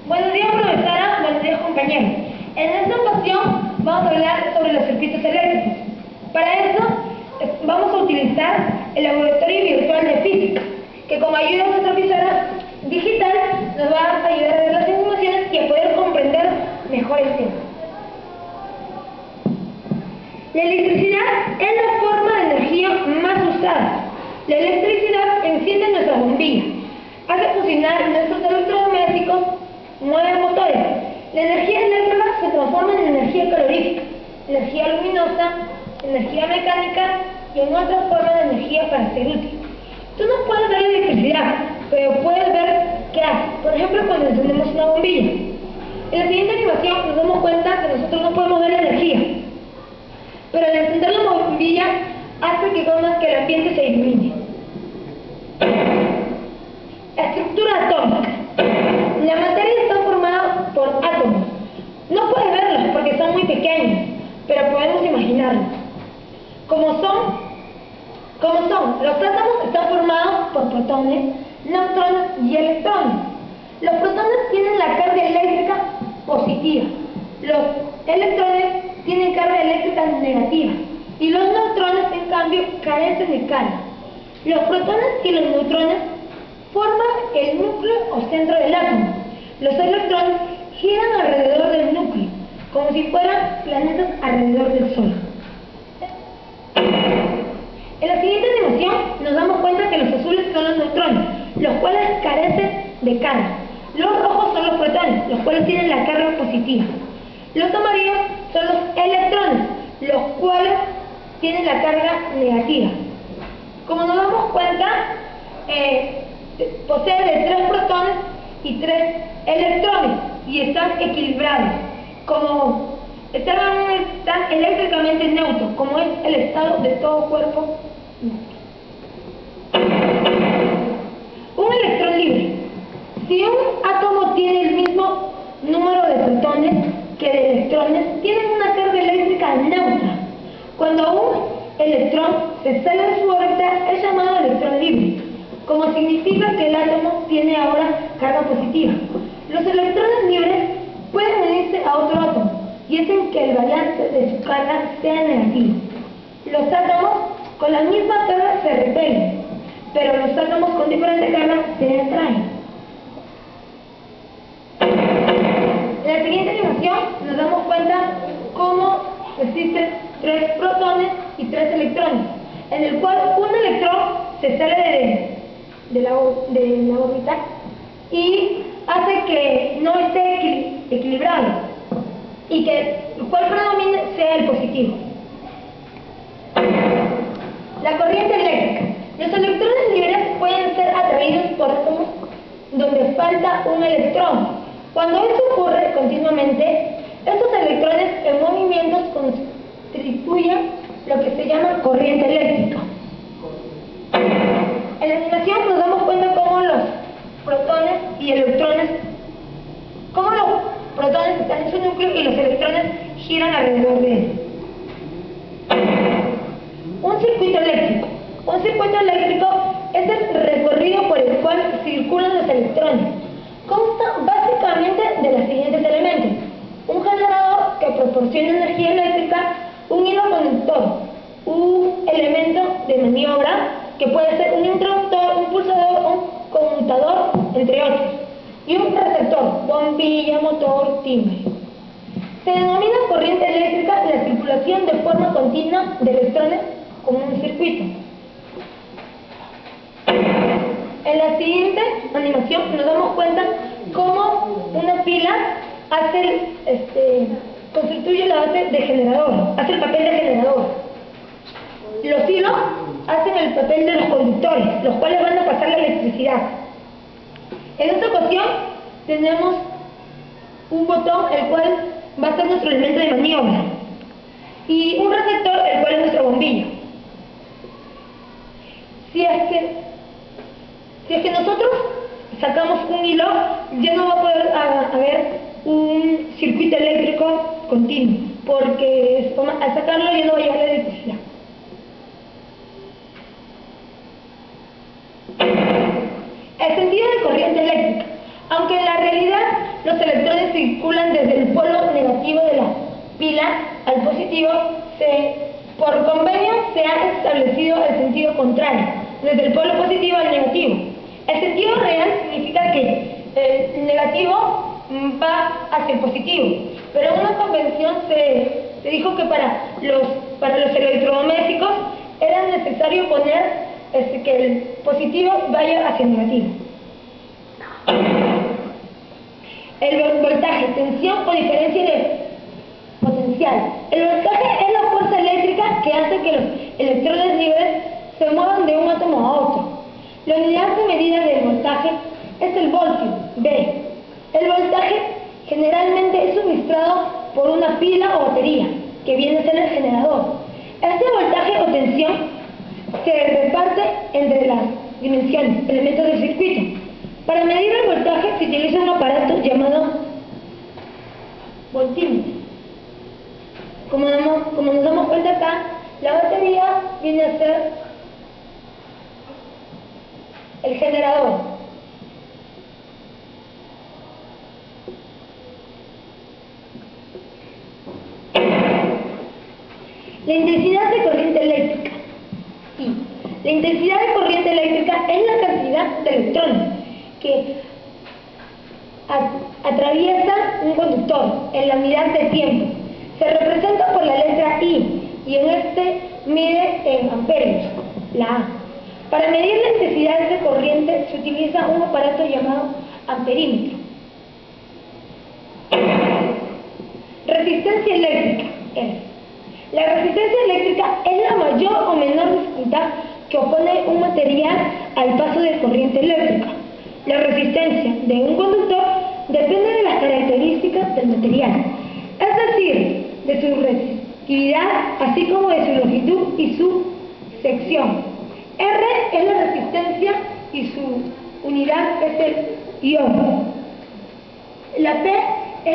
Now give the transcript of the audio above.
Buenos días, profesora. Buenos días, compañeros. En esta ocasión vamos a hablar sobre los circuitos eléctricos. Para eso vamos a utilizar el laboratorio virtual de física, que con ayuda de nuestra profesora digital nos va a ayudar a ver las animaciones y a poder comprender mejor el tema. La electricidad es la forma de energía más usada. La electricidad enciende nuestra bombilla, hace funcionar nuestros electrodomésticos, mueve motores. La energía eléctrica se transforma en energía calorífica, energía luminosa, energía mecánica y en otra forma de energía para ser útil. Tú no puedes ver la electricidad, pero puedes ver qué hace. Por ejemplo, cuando encendemos una bombilla. En la siguiente animación nos damos cuenta que nosotros no podemos ver la energía, pero al encender la bombilla hace que el ambiente se ilumine. Estructura atómica. La materia está formada por átomos. No puedes verlos porque son muy pequeños, pero podemos imaginarlos. Como son, los átomos están formados por protones, neutrones y electrones. Los protones tienen la carga eléctrica positiva. Los electrones tienen carga eléctrica negativa. Y los neutrones, en cambio, carecen de carga. Los protones y los neutrones forman el núcleo o centro del átomo. Los electrones giran alrededor del núcleo, como si fueran planetas alrededor del Sol. En la siguiente animación nos damos cuenta que los azules son los neutrones, los cuales carecen de carga. Los rojos son los protones, los cuales tienen la carga positiva. Los amarillos son los electrones, los cuales tienen la carga negativa. Como nos damos cuenta, posee de 3 protones y 3 electrones y están equilibrados, como están eléctricamente neutros, como es el estado de todo cuerpo neutro. Un electrón libre. Si un átomo tiene el mismo número de protones que de electrones, tienen una carga eléctrica neutra. Cuando un electrón se sale de su órbita es llamado electrón libre, como significa que el átomo tiene ahora carga positiva. Los electrones libres pueden unirse a otro átomo y hacen que el balance de su carga sea negativo. Los átomos con la misma carga se repelen, pero los átomos con diferente carga se atraen. En la siguiente animación nos damos cuenta cómo existen 3 protones y 3 electrones, en el cual un electrón se sale de la órbita y hace que no esté equilibrado y que el cual predomine sea el positivo. La corriente eléctrica. Los electrones libres pueden ser atraídos por átomos donde falta un electrón. Cuando esto ocurre continuamente, estos electrones en movimientos constituyen lo que se llama corriente eléctrica. En la animación nos damos cuenta cómo los protones y electrones, están en su núcleo y los electrones giran alrededor de él. Un circuito eléctrico. Un circuito eléctrico es el recorrido por el cual circulan los electrones. Consta básicamente de los siguientes elementos: un generador que proporciona energía eléctrica, un hilo conductor, un elemento de maniobra que puede ser un interruptor, un pulsador, un conmutador, entre otros, y un receptor, bombilla, motor, timbre. Se denomina corriente eléctrica la circulación de forma continua de electrones como un circuito. En la siguiente animación nos damos cuenta cómo una pila constituye la base de generador, hace el papel de generador. Los hilos hacen el papel de los conductores, los cuales van a pasar la electricidad. En esta ocasión tenemos un botón, el cual va a ser nuestro elemento de maniobra, y un receptor, el cual es nuestra bombilla. Si es que nosotros sacamos un hilo, ya no va a poder haber un circuito eléctrico continuo, porque al sacarlo ya no va a llegar la electricidad. El sentido de corriente eléctrica. Aunque en la realidad los pila al positivo, por convenio se ha establecido el sentido contrario, desde el polo positivo al negativo. El sentido real significa que el negativo va hacia el positivo, pero en una convención se dijo que para los electrodomésticos era necesario poner que el positivo vaya hacia el negativo. El voltaje, tensión o diferencia de potencial. El voltaje es la fuerza eléctrica que hace que los electrones libres se muevan de un átomo a otro. La unidad de medida del voltaje es el voltio, V. El voltaje generalmente es suministrado por una pila o batería, que viene a ser el generador. Este voltaje o tensión se reparte entre las dimensiones, elementos del circuito. Para medir el voltaje se utiliza un aparato llamado voltímetro. Como nos damos cuenta acá, la batería viene a ser el generador. La intensidad de corriente eléctrica. La intensidad de corriente eléctrica es la cantidad de electrones que atraviesa un conductor en la unidad de tiempo. Se representa por la letra I y en este mide en amperios, la A. Para medir la intensidad de corriente se utiliza un aparato llamado amperímetro. Resistencia eléctrica La resistencia eléctrica es la mayor o menor dificultad que opone un material al paso de corriente eléctrica. La resistencia de un conductor depende de las características del material, es decir, de su resistividad, así como de su longitud y su sección. R es la resistencia y su unidad es el ohm. La P